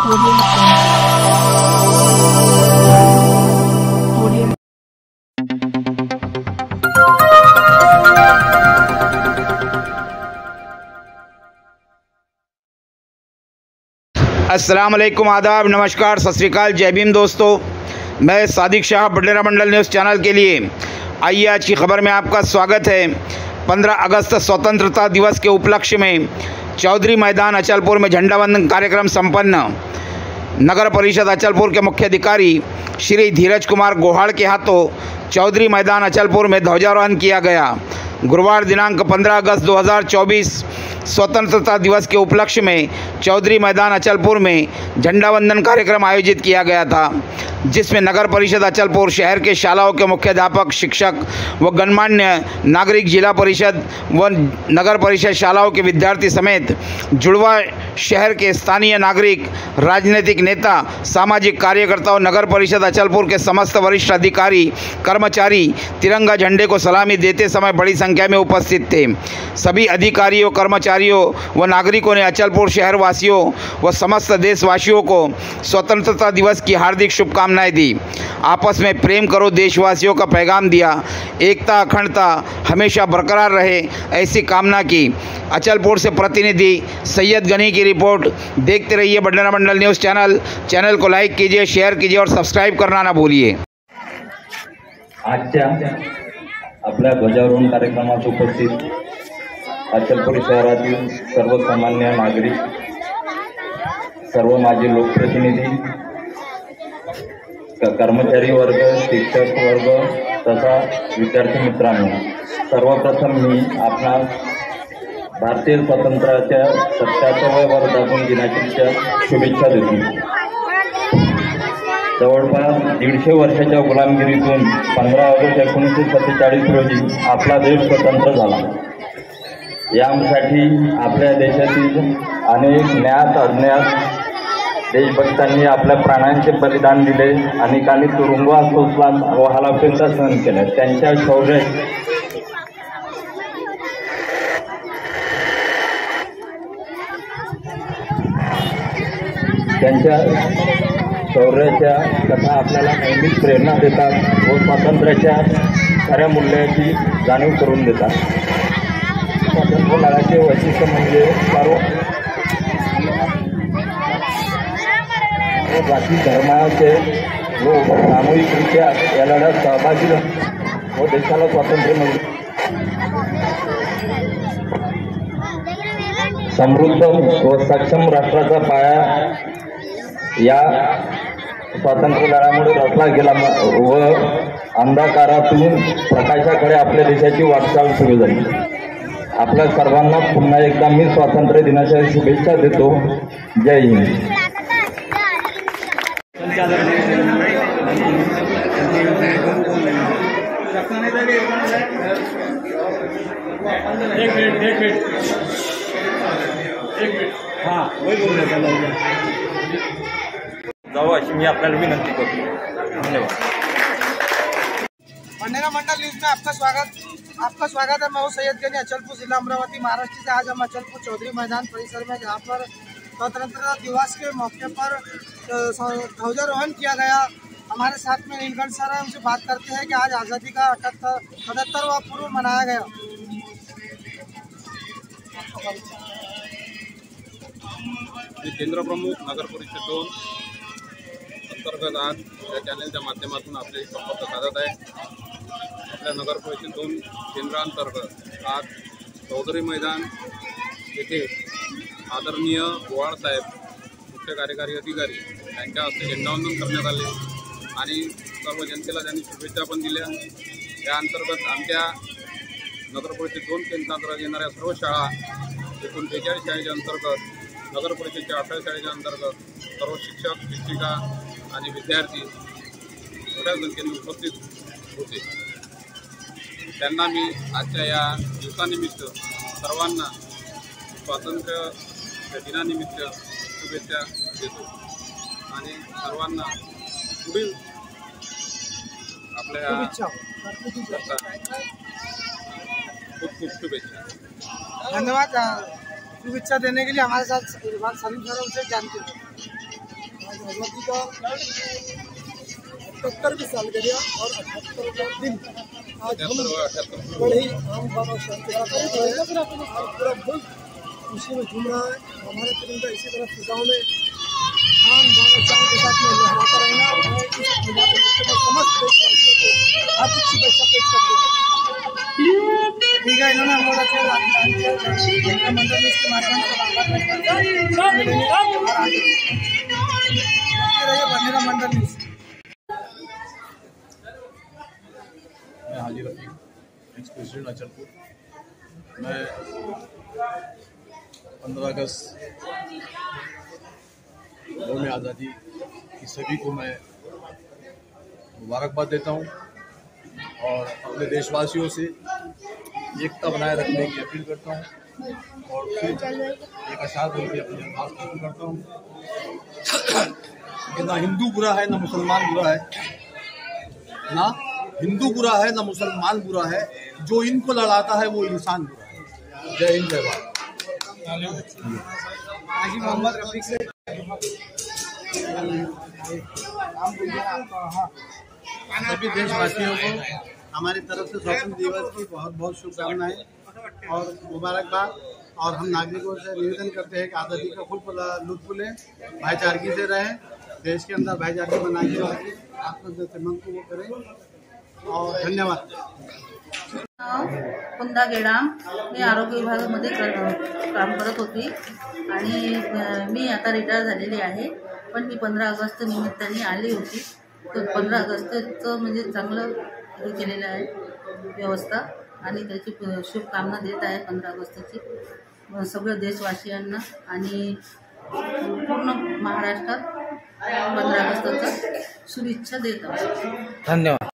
अस्सलाम वालेकुम, आदाब, नमस्कार, सत श्री अकाल, जय भीम दोस्तों। मैं सादिक शाह बडनेरा मंडल न्यूज़ चैनल के लिए आइए आज की खबर में आपका स्वागत है। 15 अगस्त स्वतंत्रता दिवस के उपलक्ष्य में चौधरी मैदान अचलपुर में झंडावंदन कार्यक्रम संपन्न। नगर परिषद अचलपुर के मुख्य अधिकारी श्री धीरज कुमार गोहाड़ के हाथों चौधरी मैदान अचलपुर में ध्वजारोहण किया गया। गुरुवार दिनांक 15 अगस्त 2024 स्वतंत्रता दिवस के उपलक्ष्य में चौधरी मैदान अचलपुर में झंडावंदन कार्यक्रम आयोजित किया गया था, जिसमें नगर परिषद अचलपुर शहर के शालाओं के मुख्याध्यापक, शिक्षक व गणमान्य नागरिक, जिला परिषद व नगर परिषद शालाओं के विद्यार्थी समेत जुड़वा शहर के स्थानीय नागरिक, राजनीतिक नेता, सामाजिक कार्यकर्ताओं, नगर परिषद अचलपुर के समस्त वरिष्ठ अधिकारी, कर्मचारी तिरंगा झंडे को सलामी देते समय बड़ी संख्या में उपस्थित थे। सभी अधिकारियों, कर्मचारियों व नागरिकों ने अचलपुर शहर वासियों व समस्त देशवासियों को स्वतंत्रता दिवस की हार्दिक शुभकामनाएं दी। आपस में प्रेम करो देशवासियों का पैगाम दिया। एकता, अखंडता हमेशा बरकरार रहे, ऐसी कामना की। अचलपुर से प्रतिनिधि सैयद गनी की रिपोर्ट। देखते रहिए बडनेरा मंडल न्यूज़ चैनल को लाइक कीजिए, शेयर कीजिए और सब्सक्राइब करना ना भूलिए। आजच्या आपल्या ध्वजारोहण कार्यक्रमात उपस्थित अचलपूर शहरातील सर्वसामान्य नागरिक, सर्व माजी लोकप्रतिनिधी, कर्मचारी वर्ग, शिक्षक वर्ग तथा विद्यार्थी मित्रांनो, सर्वप्रथम मी आपणास भारतीय स्वातंत्र्याच्या 77व्या वर्धापन दिनाच्या शुभेच्छा देतो। जवळपास 150 वर्षाच्या गुलामगिरीतून 15 ऑगस्ट 1947 रोजी आपला देश स्वतंत्र झाला। यासाठी आपल्या देशातील अनेक ज्ञात अज्ञात देशभक्तांनी आपल्या प्राणांचे बलिदान दिले, अनेकांनी तुरुंगवास सोसला व हालाखीचा सहन केला। त्यांच्या शौर्याच्या कथा आपल्याला नेहमीच प्रेरणा देतात व स्वातंत्र्याच्या खऱ्या मूल्याची जाणीव करून देतात। स्वातंत्र्य लढ्याचे वैशिष्ट्य म्हणजे जाती धर्माचे व सामूहिकरित्या या लढ्यात सहभागी व देशाला स्वातंत्र्य मिळते। समृद्ध व सक्षम राष्ट्राचा पाया या स्वातंत्र्य लढ्यामुळे रचला गेला व अंधकारातून प्रकाशाकडे आपल्या देशाची वाटचाल सुरू झाली। आपल्या सर्वांना पुन्हा एकदा मी स्वातंत्र्य दिनाच्या शुभेच्छा देतो। जय हिंद। जाऊ अशी मी आपल्याला विनंती करतो। धन्यवाद। बडनेरा मंडल न्यूज़ में आपका स्वागत है। मैं हूँ सैयद गनी, अचलपुर जिला अमरावती, महाराष्ट्र से। आज हम अचलपुर चौधरी मैदान परिसर में, जहाँ पर स्वतंत्रता दिवस के मौके पर ध्वजारोहण किया गया। हमारे साथ में नीलकंठ सर है, उनसे बात करते हैं कि आज आज़ादी का 77वां पूर्व मनाया गया। केंद्र प्रमुख नगर परिषद 2 अंतर्गत आज या चॅनलच्या माध्यमातून आपले संपर्क साधत आहे। आपल्या नगर परिषद 2 केंद्रांतर्गत आज चौधरी मैदान येथे आदरणीय गोहाळ साहेब, मुख्य कार्यकारी अधिकारी यांच्या हस्ते झेंडावंदन करण्यात आले आणि सर्व जनतेला त्यांनी शुभेच्छा पण दिल्या। या अंतर्गत आमच्या नगर परिषद 2 केंद्रांतर्गत येणाऱ्या सर्व शाळा, एकूण 43 शाळेच्या अंतर्गत, नगर परिषदेच्या 18 शाळेच्या अंतर्गत सर्व शिक्षक, शिक्षिका आणि विद्यार्थी मोठ्या संख्येने उपस्थित होते। त्यांना मी आजच्या या दिवसानिमित्त सर्वांना स्वातंत्र्य दिनानिमित्त शुभेच्छा देतो आणि सर्वांना पुढील आपल्या खूप खूप शुभेच्छा। धन्यवाद। शुभेच्छा देने के लिए हमारे साथ सलीम सर, उनसे जानते हैं। आज़ादी का 78वीं सालगिरह और 78वां दिन आज हम बड़े ही आम बाबा शांतिरा कर रहे हैं और पूरा मुल्क खुशी में झूम रहा है। हमारा तिरंगा इसी तरह फिजाओं में आम बाबा शांति के साथ में लहराता रहेगा। मैं इस समस्त देशवासियों को हार्दिक शुभेच्छा पेश करता हूँ। ठीक है, इन्होंने हम लोग मंडल के माध्यम से बनेगा मंडल न्यूज़। मैं हाजी रफीक, एक्स प्रेसिडेंट अचलपुर। मैं 15 अगस्त यौम आज़ादी की सभी को मैं मुबारकबाद देता हूँ और अपने देशवासियों से एकता बनाए रखने की अपील करता हूँ और फिर एक अशार बोल के अपनी बात शुरू करता हूँ कि ना हिंदू बुरा है ना मुसलमान बुरा है, ना हिंदू बुरा है ना मुसलमान बुरा है, जो इनको लड़ाता है वो इंसान बुरा है। जय हिंद, जय भारत। हाजी मोहम्मद रफीक से सभी देशवासियों को हमारी तरफ से स्वतंत्र दिवस की बहुत बहुत शुभकामनाएं और मुबारकबाद। और हम नागरिकों से निवेदन करते हैं कि आज़ादी का खूब लुत्फ लें, भाईचारगी से रहें, देश के अंदर भाईचारगी बना के आपको जैसे मन को वो करें। और धन्यवाद। कुंदा गेडाम, मी आरोग्य विभागामध्ये काम करत होती आणि मी आता रिटायर झालेली आहे, पण मी 15 ऑगस्ट निमित्ताने आली होती। तर 15 ऑगस्टचं म्हणजे चांगलं हे केलेलं आहे व्यवस्था आणि त्याची शुभकामना देत आहे 15 ऑगस्टची सगळ्या देशवासियांना आणि पूर्ण महाराष्ट्रात 15 ऑगस्टचा शुभेच्छा देत आहे। धन्यवाद।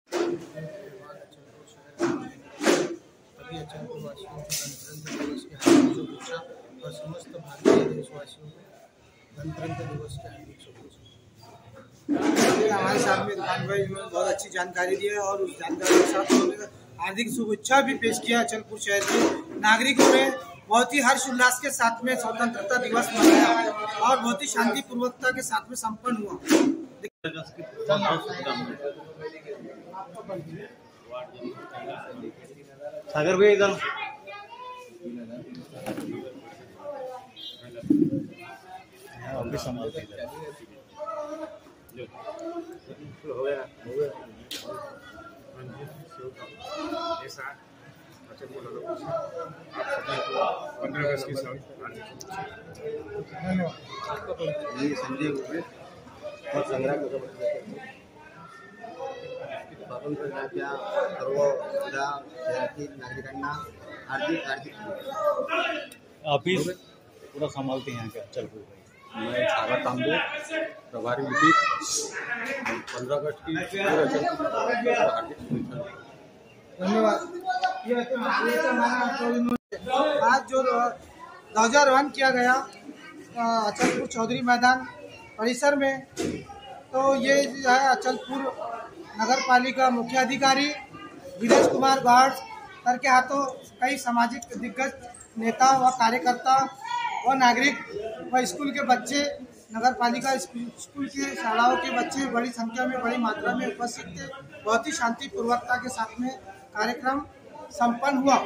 अचलपुरवासियों को गणतंत्र दिवस की हार्दिक शुभेच्छा और समस्त भारतीय देशवासियों को गणतंत्र दिवस की हार्दिक शुभेच्छा। हमारे साथ में दुकान भाई उन्होंने बहुत अच्छी जानकारी दी है और उस जानकारी के साथ उन्होंने हार्दिक शुभेच्छा भी पेश किया। अचलपुर शहर के नागरिकों ने बहुत ही हर्ष उल्लास के साथ में स्वतंत्रता दिवस मनाया और बहुत ही शांतिपूर्वकता के साथ में संपन्न हुआ। सागर भाई इधर संजय गुप्ते और संग्राम स्वातंत्र्य दिनाच्या सर्व जिल्हा शहरातील नागरिकांना हार्दिक ऑफिस पूरा संभालते हैं यहाँ के अचलपुर भाई। मैं सागर तांबे, प्रभारी लिपिक। 15 अगस्त की हार्दिक शुभेच्छा। धन्यवाद। आज जो ध्वजारोहण किया गया अचलपुर चौधरी मैदान परिसर में, तो ये जो है अचलपुर नगर पालिका मुख्य अधिकारी धीरज कुमार गौड़ सर के हाथों कई सामाजिक दिग्गज नेता व कार्यकर्ता व नागरिक व स्कूल के बच्चे, नगर पालिका स्कूल के शालाओं के बच्चे बड़ी संख्या में बड़ी मात्रा में उपस्थित थे। बहुत ही शांतिपूर्वकता के साथ में कार्यक्रम संपन्न हुआ।